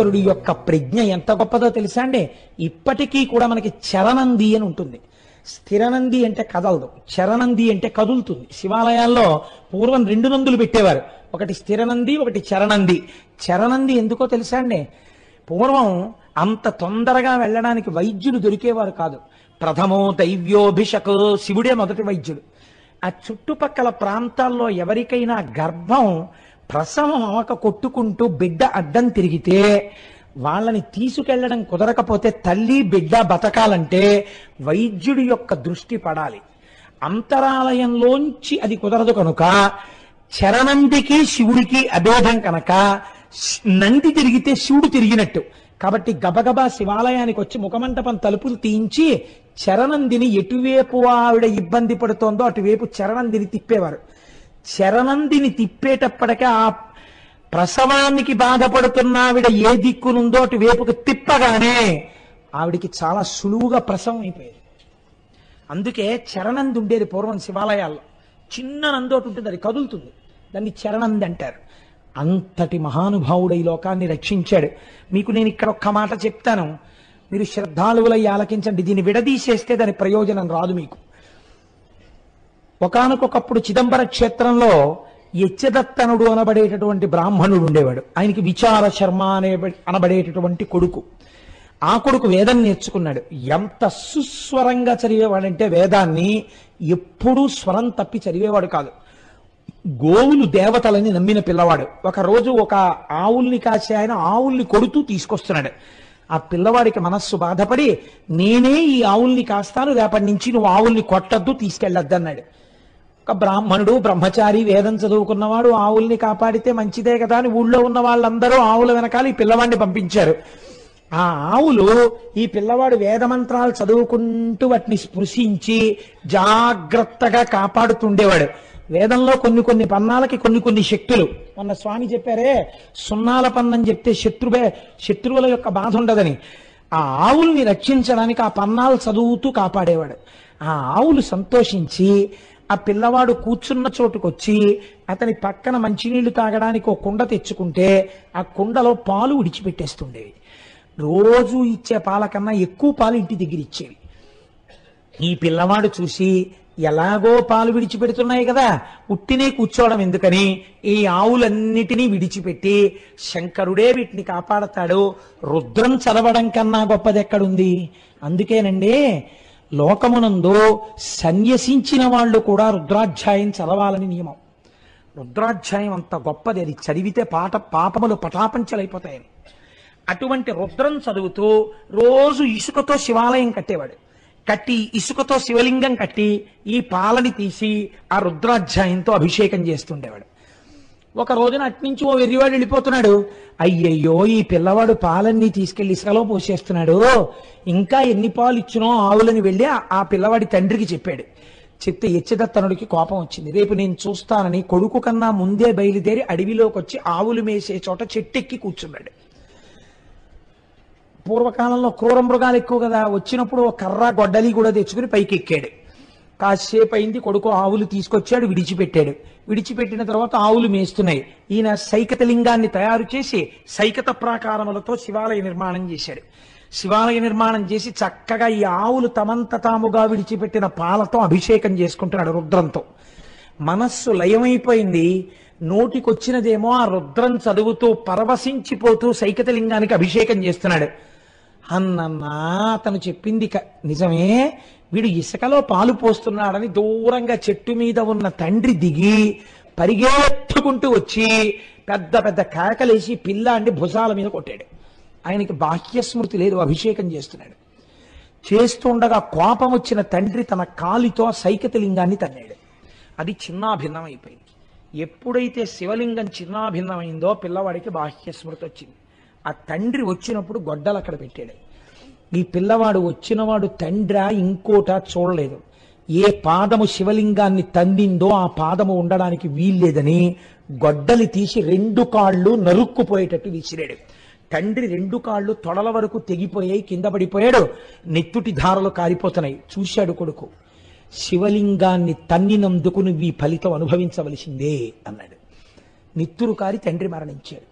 శంకరుడి యొక్క ప్రజ్ఞ ఎంత గొప్పదో తెలుసా అండి? ఇప్పటికీ కూడా మనకి చరనంది అని ఉంటుంది. స్థిరనంది అంటే కదలదు, చరనంది అంటే కదులుతుంది. శివాలయాల్లో పూర్వం 2 నందులు పెట్టేవారు, ఒకటి స్థిరనంది, ఒకటి చరనంది. చరనంది ఎందుకో తెలుసా అండి? పూర్వం అంత తొందరగా వెళ్ళడానికి వైద్యులు దొరికేవారు కాదు. ప్రథమో దైవ్యోభిషక్, శివుడే మొదటి వైద్యుడు. ఆ చుట్టుపక్కల ప్రాంతాల్లో ఎవరికైనా గర్భం ప్రసవం అవక కొట్టుకుంటూ బిడ్డ అడ్డం తిరిగితే వాళ్ళని తీసుకెళ్లడం కుదరకపోతే తల్లి బిడ్డ బతకాలంటే వైద్యుడి యొక్క దృష్టి పడాలి. అంతరాలయంలోంచి అది కుదరదు కనుక చరనందికి శివుడికి అభేదం కనుక నంది తిరిగితే శివుడు తిరిగినట్టు. కాబట్టి గబగబా శివాలయానికి వచ్చి ముఖమంటపం తలుపులు తీయించి చరనందిని ఎటువైపు ఆవిడ ఇబ్బంది పడుతోందో అటువైపు చరనందిని తిప్పేవారు. చరనందిని తిప్పేటప్పటికే ఆ ప్రసవానికి బాధపడుతున్న ఆవిడ ఏ దిక్కునుందో అటువైపుకు తిప్పగానే ఆవిడికి చాలా సులువుగా ప్రసవం అయిపోయేది. అందుకే చరనంది ఉండేది పూర్వం శివాలయాల్లో. చిన్న నందోటి ఉంటుంది, అది కదులుతుంది, దాన్ని చరనంది అంటారు. అంతటి మహానుభావుడు ఈ లోకాన్ని రక్షించాడు. మీకు నేను ఇక్కడ ఒక్క మాట చెప్తాను, మీరు శ్రద్ధాళువులై ఆలకించండి. దీన్ని విడదీసేస్తే దాని ప్రయోజనం రాదు మీకు. ఒకానొకప్పుడు చిదంబర క్షేత్రంలో యచ్చదత్తనుడు అనబడేటటువంటి బ్రాహ్మణుడు ఉండేవాడు. ఆయనకి విచార శర్మ అనబడేటటువంటి కొడుకు. ఆ కొడుకు వేదం నేర్చుకున్నాడు. ఎంత సుస్వరంగా చదివేవాడంటే వేదాన్ని ఎప్పుడూ స్వరం తప్పి చదివేవాడు కాదు. గోవులు దేవతలని నమ్మిన పిల్లవాడు. ఒకరోజు ఒక ఆవుల్ని కాసే ఆయన ఆవుల్ని కొడుతూ తీసుకొస్తున్నాడు. ఆ పిల్లవాడికి మనస్సు బాధపడి, నేనే ఈ ఆవుల్ని కాస్తాను, రేపటి నుంచి నువ్వు ఆవుల్ని కొట్టద్దు, తీసుకెళ్ళొద్దు అన్నాడు. ఒక బ్రాహ్మణుడు బ్రహ్మచారి వేదం చదువుకున్నవాడు ఆవుల్ని కాపాడితే మంచిదే కదా అని ఊళ్ళో ఉన్న వాళ్ళందరూ ఆవుల వెనకాల ఈ పిల్లవాడిని పంపించారు. ఆ ఆవులు ఈ పిల్లవాడు వేదమంత్రాలు చదువుకుంటూ వాటిని స్పృశించి జాగ్రత్తగా కాపాడుతుండేవాడు. వేదంలో కొన్ని పన్నాలకి కొన్ని శక్తులు. మొన్న స్వామి చెప్పారే, సున్నాల పన్నని చెప్తే శత్రువుల యొక్క బాధ ఉండదని. ఆ ఆవుల్ని రక్షించడానికి ఆ పన్నాలు చదువుతూ కాపాడేవాడు. ఆ ఆవులు సంతోషించి ఆ పిల్లవాడు కూర్చున్న చోటుకొచ్చి అతని పక్కన మంచినీళ్లు తాగడానికి ఒక కుండ తెచ్చుకుంటే ఆ కుండలో పాలు విడిచిపెట్టేస్తుండేవి. రోజు ఇచ్చే పాల కన్నా ఎక్కువ పాలు ఇంటి దగ్గర ఇచ్చేవి. ఈ పిల్లవాడు చూసి, ఎలాగో పాలు విడిచిపెడుతున్నాయి కదా, ఉట్టినే కూర్చోవడం ఎందుకని ఈ ఆవులన్నిటినీ విడిచిపెట్టి శంకరుడే వీటిని కాపాడతాడు, రుద్రం చదవడం కన్నా గొప్పది ఎక్కడుంది? అందుకేనండి లోకమునందు సన్యసించిన వాళ్ళు కూడా రుద్రాధ్యాయం చదవాలని నియమం. రుద్రాధ్యాయం అంత గొప్పది, అది చదివితే పాపములు పటాపంచలైపోతాయని. అటువంటి రుద్రం చదువుతూ రోజు ఇసుకతో శివాలయం కట్టేవాడు. కట్టి ఇసుకతో శివలింగం కట్టి ఈ పాలని తీసి ఆ రుద్రాధ్యాయంతో అభిషేకం చేస్తుండేవాడు. ఒక రోజున అట్నుంచి ఓ వెర్రివాడు వెళ్ళిపోతున్నాడు. అయ్యయ్యో, ఈ పిల్లవాడు పాలన్నీ తీసుకెళ్లి ఇసుకలో పోసేస్తున్నాడు, ఇంకా ఎన్ని పాలు ఇచ్చినో ఆవులని వెళ్ళి ఆ పిల్లవాడి తండ్రికి చెప్పాడు. చెప్తే యచ్చదత్తనుడికి కోపం వచ్చింది. రేపు నేను చూస్తానని కొడుకు కన్నా ముందే బయలుదేరి అడవిలోకి వచ్చి ఆవులు మేసే చోట చెట్టెక్కి కూర్చున్నాడు. పూర్వకాలంలో క్రూర మృగాలు ఎక్కువ కదా, వచ్చినప్పుడు ఒక కర్ర గొడ్డలి కూడా తెచ్చుకుని పైకి ఎక్కాడు. కాసేపు అయింది, కొడుకు ఆవులు తీసుకొచ్చాడు, విడిచిపెట్టాడు. విడిచిపెట్టిన తర్వాత ఆవులు మేస్తున్నాయి. ఈయన సైకత లింగాన్ని తయారు చేసి సైకత ప్రాకారములతో శివాలయ నిర్మాణం చేశాడు. శివాలయ నిర్మాణం చేసి చక్కగా ఈ ఆవులు తమంత తాముగా విడిచిపెట్టిన పాలతో అభిషేకం చేసుకుంటున్నాడు రుద్రంతో. మనస్సు లయమైపోయింది. నోటికొచ్చినదేమో ఆ రుద్రం చదువుతూ పరవశించిపోతూ సైకత లింగానికి అభిషేకం చేస్తున్నాడు. అన్నన్నా అతను చెప్పింది నిజమే, వీడు ఇసుకలో పాలు పోస్తున్నాడని దూరంగా చెట్టు మీద ఉన్న తండ్రి దిగి పరిగెత్తుకుంటూ వచ్చి పెద్ద పెద్ద కేకలేసి పిల్లాండి భుజాల మీద కొట్టాడు. ఆయనకి బాహ్యస్మృతి లేదు, అభిషేకం చేస్తున్నాడు. చేస్తుండగా కోపం వచ్చిన తండ్రి తన కాలితో సైకత లింగాన్ని తన్నాడు. అది చిన్నాభిన్నం అయిపోయింది. ఎప్పుడైతే శివలింగం చిన్నాభిన్నమైందో పిల్లవాడికి బాహ్యస్మృతి వచ్చింది. ఆ తండ్రి వచ్చినప్పుడు గొడ్డలు అక్కడ పెట్టాడు. ఈ పిల్లవాడు వచ్చినవాడు తండ్రా ఇంకోట చూడలేదు. ఏ పాదము శివలింగాన్ని తందిందో ఆ పాదము ఉండడానికి వీల్లేదని గొడ్డలి తీసి 2 కాళ్ళు నరుక్కుపోయేటట్టు విసిరాడు. తండ్రి 2 కాళ్ళు తొడల వరకు తెగిపోయాయి, కింద పడిపోయాడు. నెత్తుటి ధారలు కారిపోతున్నాయి. చూశాడు కొడుకు. శివలింగాన్ని తన్నినందుకు నువ్వు ఈ ఫలితం అనుభవించవలసిందే అన్నాడు. నిత్తురు కారి తండ్రి మరణించాడు.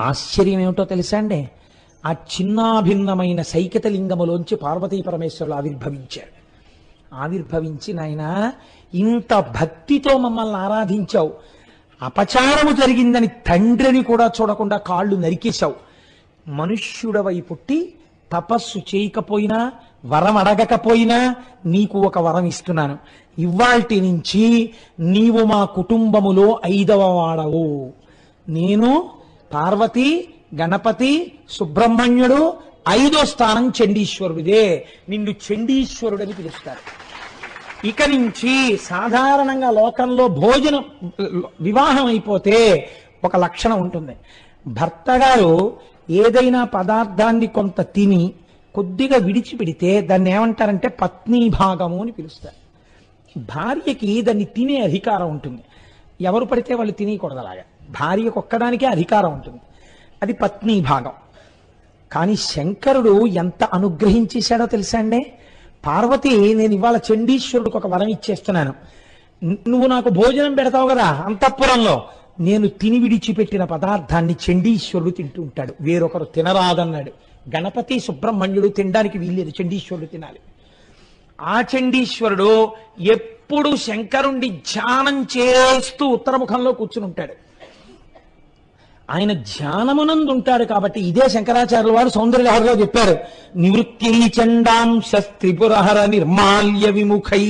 ఆశ్చర్యం ఏమిటో తెలుసా అండి, ఆ చిన్నాభిన్నమైన సైకతలింగములోంచి పార్వతీ పరమేశ్వరులు ఆవిర్భవించారు. ఆవిర్భవించి నాయన ఇంత భక్తితో మమ్మల్ని ఆరాధించావు, అపచారము జరిగిందని తండ్రిని కూడా చూడకుండా కాళ్ళు నరికేశావు, మనుష్యుడవై పుట్టి తపస్సు చేయకపోయినా వరం అడగకపోయినా నీకు ఒక వరం ఇస్తున్నాను. ఇవాల్టి నుంచి నీవు మా కుటుంబములో 5వ వాడవు. నేను పార్వతి, గణపతి, సుబ్రహ్మణ్యుడు, 5వ స్థానం చండీశ్వరుడిదే. నిన్ను చండీశ్వరుడని పిలుస్తారు. ఇక నుంచి సాధారణంగా లోకంలో భోజనం వివాహం అయిపోతే ఒక లక్షణం ఉంటుంది. భర్త గారు ఏదైనా పదార్థాన్ని కొంత తిని కొద్దిగా విడిచిపెడితే దాన్ని ఏమంటారంటే పత్నీ భాగము అని పిలుస్తారు. భార్యకి దాన్ని తినే అధికారం ఉంటుంది. ఎవరు పడితే వాళ్ళు తినేయకూడదు. అలాగా భార్యకు ఒక్కదానికే అధికారం ఉంటుంది. అది పత్నీ భాగం. కానీ శంకరుడు ఎంత అనుగ్రహించేశాడో తెలుసా అండి. పార్వతి, నేను ఇవాళ చండీశ్వరుడికి ఒక వరం ఇచ్చేస్తున్నాను. నువ్వు నాకు భోజనం పెడతావు కదా అంతఃపురంలో, నేను తిని విడిచిపెట్టిన పదార్థాన్ని చండీశ్వరుడు తింటూ ఉంటాడు, వేరొకరు తినరాదన్నాడు. గణపతి, సుబ్రహ్మణ్యుడు తినడానికి వీల్లేదు, చండీశ్వరుడు తినాలి. ఆ చండీశ్వరుడు ఎప్పుడు శంకరుణ్ణి ధ్యానం చేస్తూ ఉత్తరముఖంలో కూర్చుని ఉంటాడు. ఆయన ధ్యానమునందు ఉంటాడు కాబట్టి ఇదే శంకరాచార్యుల వారు సౌందర్యలహరిలో చెప్పారు, నివృత్తి చండాంశ త్రిపురహర నిర్మాల్య విముఖై.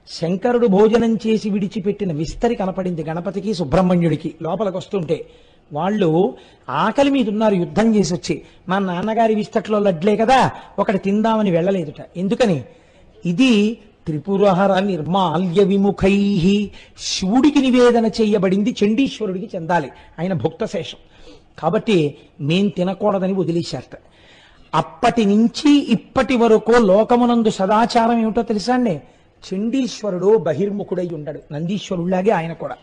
శంకరుడు భోజనం చేసి విడిచిపెట్టిన విస్తరి కనపడింది గణపతికి, సుబ్రహ్మణ్యుడికి. లోపలికి వస్తుంటే వాళ్ళు ఆకలి మీద ఉన్నారు, యుద్ధం చేసి వచ్చి. మా నాన్నగారి విస్తట్లో లడ్లే కదా, ఒకటి తిందామని వెళ్ళలేదుట. ఎందుకని? ఇది త్రిపురహర నిర్మాల్య విముఖై, శివుడికి నివేదన చేయబడింది, చండీశ్వరుడికి చెందాలి, ఆయన భుక్తశేషం కాబట్టి మేం తినకూడదని వదిలేశారట. అప్పటి నుంచి ఇప్పటి వరకు లోకమునందు సదాచారం ఏమిటో తెలుసా అండి. చండీశ్వరుడు బహిర్ముఖుడై ఉండడు, నందీశ్వరుడిలాగే ఆయన కూడా.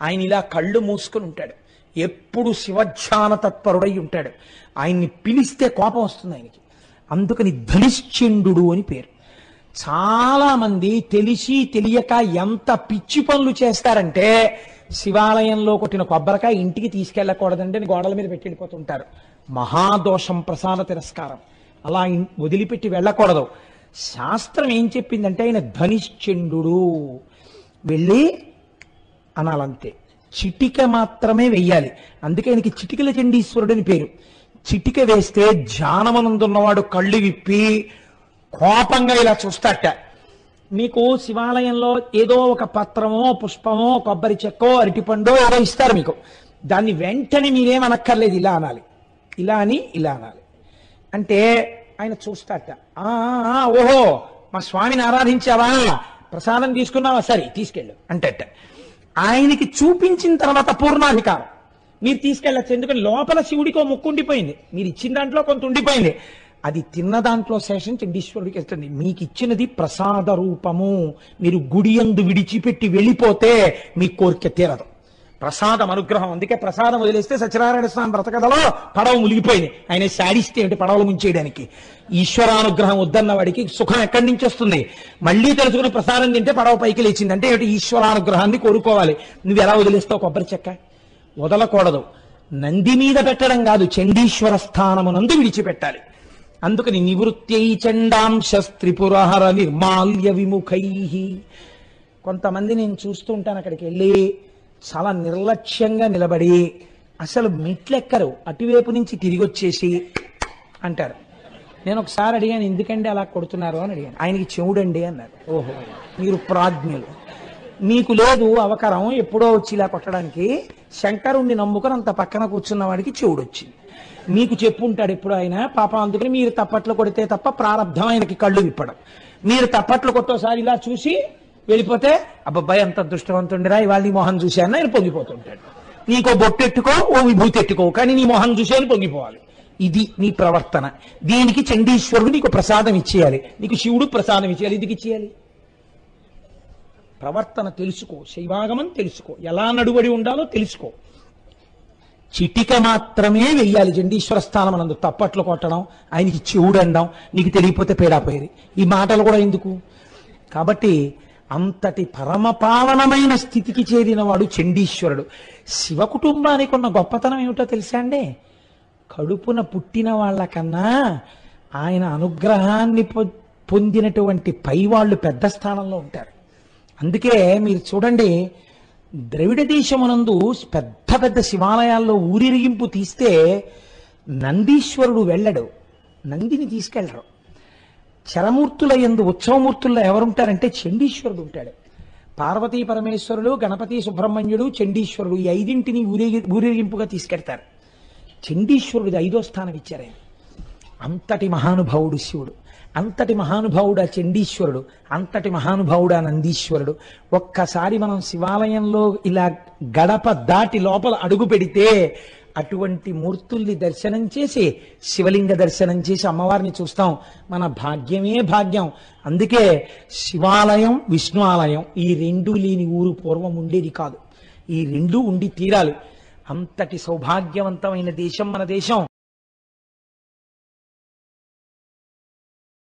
ఆయన ఇలా కళ్ళు మూసుకుని ఉంటాడు, ఎప్పుడు శివధ్యాన తత్పరుడై ఉంటాడు. ఆయన్ని పిలిస్తే కోపం వస్తుంది ఆయనకి. అందుకని ధనిశ్చండు అని పేరు. చాలా మంది తెలిసి తెలియక ఎంత పిచ్చి పనులు చేస్తారంటే, శివాలయంలో కొట్టిన కొబ్బరికాయ ఇంటికి తీసుకెళ్ళకూడదంటే గోడల మీద పెట్టి వెళ్ళిపోతుంటారు. మహాదోషం, ప్రసాద తిరస్కారం. అలా వదిలిపెట్టి వెళ్ళకూడదు. శాస్త్రం ఏం చెప్పిందంటే ఆయన ధనిశ్చండు, వెళ్ళి అనాలంతే, చిటిక మాత్రమే వెయ్యాలి. అందుకే ఆయనకి చిటికల చండీశ్వరుడు అని పేరు. చిటిక వేస్తే ధ్యానమనందున్నవాడు కళ్ళు విప్పి కోపంగా ఇలా చూస్తాట. మీకు శివాలయంలో ఏదో ఒక పత్రమో, పుష్పమో, కొబ్బరి చెక్కో, అరటిపండో ఏదో ఇస్తారు మీకు. దాన్ని వెంటనే మీరేమనక్కర్లేదు, ఇలా అనాలి, ఇలా అని ఇలా అనాలి. అంటే ఆయన చూస్తాట, ఓహో మా స్వామిని ఆరాధించావా, ప్రసాదం తీసుకున్నావా, సరే తీసుకెళ్ళు అంటట. ఆయనకి చూపించిన తర్వాత పూర్ణాధికారం మీరు తీసుకెళ్ళచ్చు. ఎందుకంటే లోపల శివుడికో ముక్కు ఉండిపోయింది, మీరు ఇచ్చిన దాంట్లో కొంత ఉండిపోయింది, అది తిన్న దాంట్లో శేషం చండీశ్వరుడికి ఇస్తుంది. మీకు ఇచ్చినది ప్రసాద రూపము. మీరు గుడి యందు విడిచిపెట్టి వెళ్ళిపోతే మీ కోరిక తీరదు. ప్రసాదం అనుగ్రహం. అందుకే ప్రసాదం వదిలేస్తే సత్యనారాయణ స్వామి బ్రతకథలో పడవ మునిగిపోయింది. ఆయన శాడిస్తే ఏమిటి పడవలు ముంచేయడానికి. ఈశ్వరానుగ్రహం వద్దన్న వాడికి సుఖం ఎక్కడి నుంచి వస్తుంది? మళ్ళీ తెలుసుకుని ప్రసాదం తింటే పడవ పైకి లేచింది అంటే ఏమిటి? ఈశ్వరానుగ్రహాన్ని కోరుకోవాలి. నువ్వు ఎలా వదిలేస్తావు కొబ్బరి చెక్క? వదలకూడదు. నంది మీద పెట్టడం కాదు, చండీశ్వర స్థానమునందు విడిచిపెట్టాలి. అందుకని నివృత్యై చండాంశ త్రిపురహర నిర్మాల్య విముఖై. కొంతమంది నేను చూస్తూ ఉంటాను, అక్కడికి వెళ్ళి చాలా నిర్లక్ష్యంగా నిలబడి అసలు మెట్లెక్కరు, అటువైపు నుంచి తిరిగి వచ్చేసి అంటారు. నేను ఒకసారి అడిగాను, ఎందుకండి అలా కొడుతున్నారు అని అడిగాను. ఆయనకి చెవుడండి అన్నారు. ఓహో, మీరు ప్రాజ్ఞులు, మీకు లేదు అవకారం ఎప్పుడో వచ్చి ఇలా కొట్టడానికి. శంకరుణ్ణి నమ్ముకొని అంత పక్కన కూర్చున్న వాడికి చెవుడు వచ్చింది. మీకు చెప్పుంటాడు ఎప్పుడు ఆయన పాపం. అందుకని మీరు తప్పట్లు కొడితే తప్ప ప్రారంధం ఆయనకి కళ్ళు విప్పడం. మీరు తప్పట్లు కొట్టోసారి ఇలా చూసి వెళ్ళిపోతే అబ్బాయి అంత దృష్టవంతుండిరా, ఇవాళ నీ మొహం చూశాను ఆయన పొంగిపోతుంటాడు. నీకో బొట్టు ఎట్టుకో, ఓ విభూతి ఎట్టుకో, కానీ నీ మొహం చూసేది పొంగిపోవాలి. ఇది నీ ప్రవర్తన. దీనికి చండీశ్వరుడు నీకు ప్రసాదం ఇచ్చేయాలి, నీకు శివుడు ప్రసాదం ఇచ్చేయాలి. ఎందుకు ఇచ్చేయాలి? ప్రవర్తన తెలుసుకో, శైవాగమం తెలుసుకో, ఎలా నడువడి ఉండాలో తెలుసుకో. చిటిక మాత్రమే వెయ్యాలి చండీశ్వర స్థానం అనందు. తప్పట్లు కొట్టడం, ఆయనకి చెవుడు అనడం, నీకు తెలియకపోతే పేడాపోయేది, ఈ మాటలు కూడా ఎందుకు? కాబట్టి అంతటి పరమపావనమైన స్థితికి చేరినవాడు చండీశ్వరుడు. శివ కుటుంబానికి ఉన్న గొప్పతనం ఏమిటో తెలుసా అండి? కడుపున పుట్టిన వాళ్ళకన్నా ఆయన అనుగ్రహాన్ని పొందినటువంటి పైవాళ్ళు పెద్ద స్థానంలో ఉంటారు. అందుకే మీరు చూడండి, ద్రవిడ దేశమునందు పెద్ద పెద్ద శివాలయాల్లో ఊరిరిగింపు తీస్తే నందీశ్వరుడు వెళ్ళడు, నందిని తీసుకెళ్లరు. చరమూర్తుల యందు ఉత్సవమూర్తుల్లో ఎవరుంటారంటే చండీశ్వరుడు ఉంటాడు. పార్వతీ పరమేశ్వరుడు, గణపతి, సుబ్రహ్మణ్యుడు, చండీశ్వరుడు ఈ ఐదింటిని ఊరేగింపుగా తీసుకెడతారు. చండీశ్వరుడిది 5వ స్థానం ఇచ్చారు ఆయన. అంతటి మహానుభావుడు శివుడు, అంతటి మహానుభావుడు ఆ చండీశ్వరుడు, అంతటి మహానుభావుడు ఆ నందీశ్వరుడు. ఒక్కసారి మనం శివాలయంలో ఇలా గడప దాటి లోపల అడుగు పెడితే అటువంటి మూర్తుల్ని దర్శనం చేసి, శివలింగ దర్శనం చేసి అమ్మవారిని చూస్తాం. మన భాగ్యమే భాగ్యం. అందుకే శివాలయం, విష్ణు ఆలయం ఈ రెండు లేని ఊరు పూర్వం ఉండేది కాదు. ఈ రెండు ఉండి తీరాలి. అంతటి సౌభాగ్యవంతమైన దేశం మన దేశం.